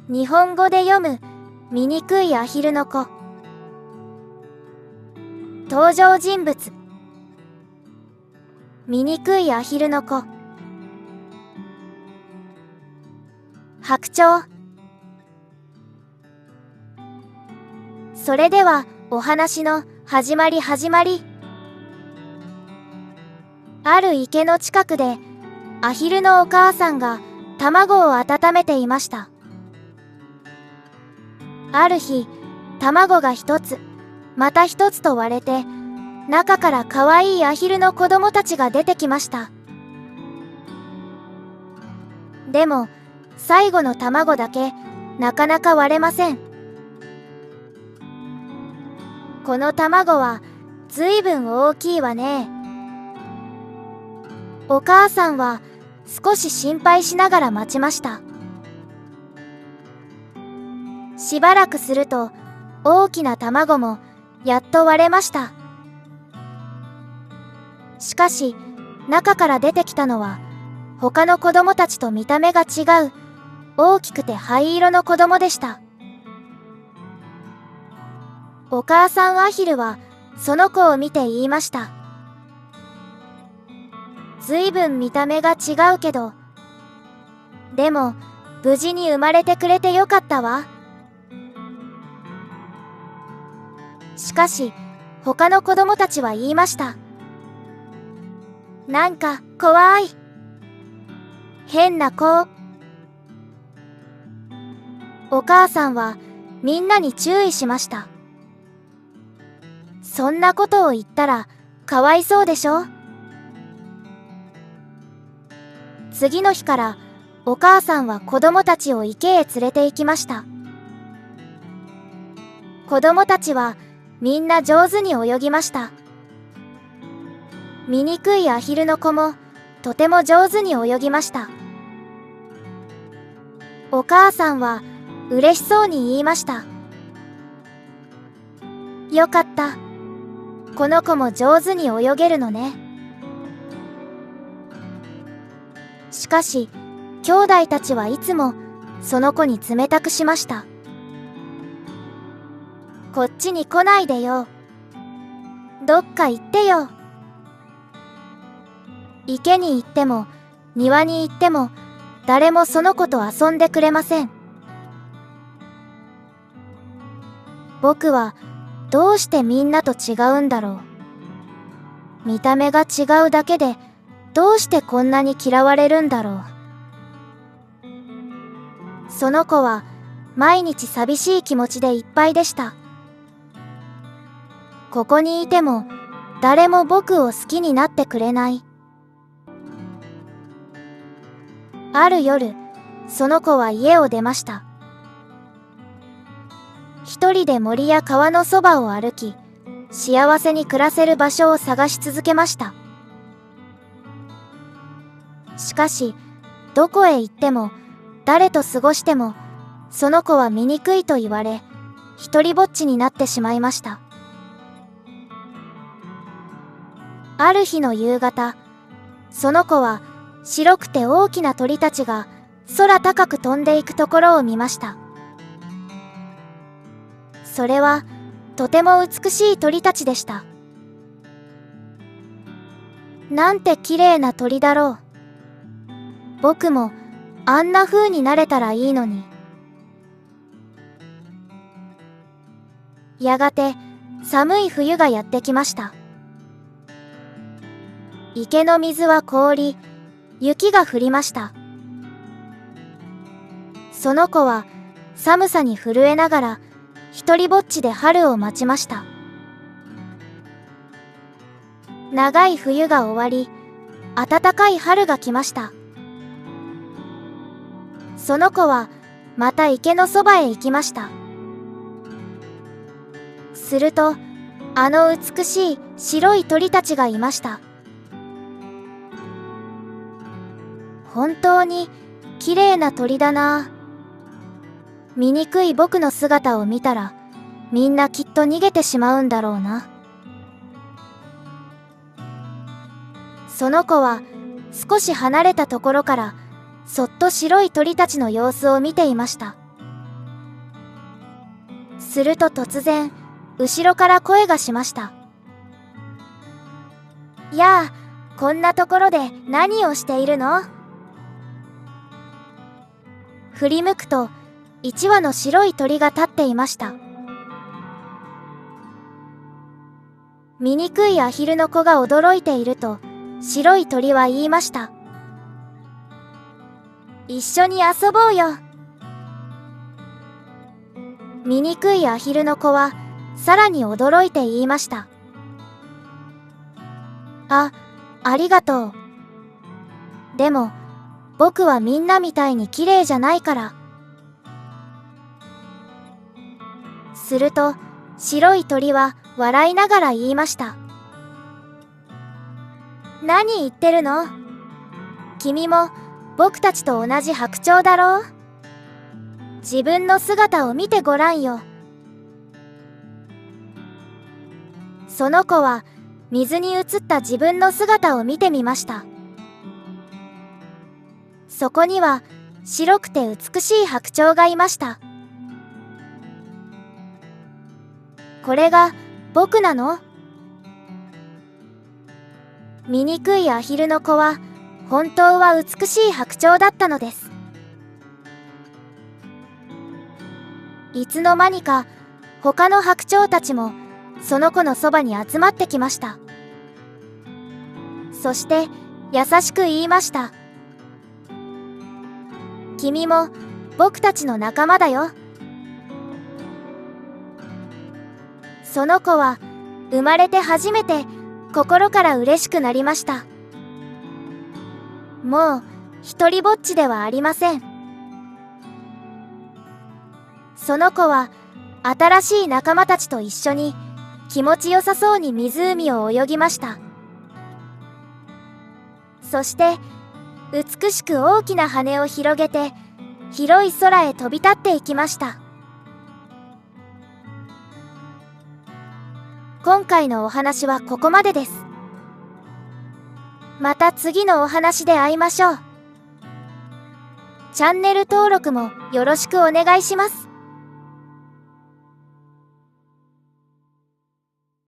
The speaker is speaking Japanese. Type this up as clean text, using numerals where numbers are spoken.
日本語で読む醜いアヒルの子。登場人物。醜いアヒルの子。白鳥。それではお話の始まり。ある池の近くでアヒルのお母さんが卵を温めていました。ある日、卵が一つ、また一つと割れて、中からかわいいアヒルの子供たちが出てきました。でも、最後の卵だけ、なかなか割れません。この卵は、ずいぶん大きいわね。お母さんは、少し心配しながら待ちました。しばらくすると、大きな卵もやっと割れました。しかし、中から出てきたのは、他の子供たちと見た目が違う、大きくて灰色の子供でした。お母さんアヒルは、その子を見て言いました。ずいぶん見た目が違うけど、でも、無事に生まれてくれてよかったわ。しかし、他の子供たちは言いました。なんか、怖い。変な子。お母さんは、みんなに注意しました。そんなことを言ったら、かわいそうでしょ？次の日から、お母さんは子供たちを池へ連れて行きました。子供たちは、みんな上手に泳ぎました。醜いアヒルの子もとても上手に泳ぎました。お母さんは嬉しそうに言いました。よかった。この子も上手に泳げるのね。しかし、兄弟たちはいつもその子に冷たくしました。こっちに来ないでよ。どっか行ってよ。池に行っても、庭に行っても、誰もその子と遊んでくれません。僕は、どうしてみんなと違うんだろう。見た目が違うだけで、どうしてこんなに嫌われるんだろう。その子は、毎日寂しい気持ちでいっぱいでした。ここにいても、誰も僕を好きになってくれない。ある夜、その子は家を出ました。一人で森や川のそばを歩き、幸せに暮らせる場所を探し続けました。しかし、どこへ行っても、誰と過ごしても、その子は醜いと言われ、一りぼっちになってしまいました。ある日の夕方、その子は白くて大きな鳥たちが空高く飛んでいくところを見ました。それはとても美しい鳥たちでした。なんて綺麗な鳥だろう。僕もあんな風になれたらいいのに。やがて寒い冬がやってきました。池の水は凍り、雪が降りました。その子は寒さに震えながら一りぼっちで春を待ちました。長い冬が終わり、暖かい春が来ました。その子はまた池のそばへ行きました。すると、あの美しい白い鳥たちがいました。本当に綺麗な鳥だな。醜い僕の姿を見たら、みんなきっと逃げてしまうんだろうな。その子は少し離れたところからそっと白い鳥たちの様子を見ていました。すると突然、後ろから声がしました。やあ、こんなところで何をしているの？振り向くと、1羽の白い鳥が立っていました。醜いアヒルの子が驚いていると、白い鳥は言いました。一緒に遊ぼうよ。醜いアヒルの子は、さらに驚いて言いました。ありがとう。でも、僕はみんなみたいに綺麗じゃないから。すると、白い鳥は笑いながら言いました。何言ってるの？君も僕たちと同じ白鳥だろう？自分の姿を見てごらんよ。その子は水に映った自分の姿を見てみました。そこには白くて美しい白鳥がいました。これが僕なの？醜いアヒルの子は本当は美しい白鳥だったのです。いつの間にか他の白鳥たちもその子のそばに集まってきました。そして優しく言いました。君も僕たちの仲間だよ。その子は生まれて初めて心から嬉しくなりました。もう一人ぼっちではありません。その子は新しい仲間たちと一緒に気持ちよさそうに湖を泳ぎました。そして美しく大きな羽を広げて広い空へ飛び立っていきました。今回のお話はここまでです。また次のお話で会いましょう。チャンネル登録もよろしくお願いします。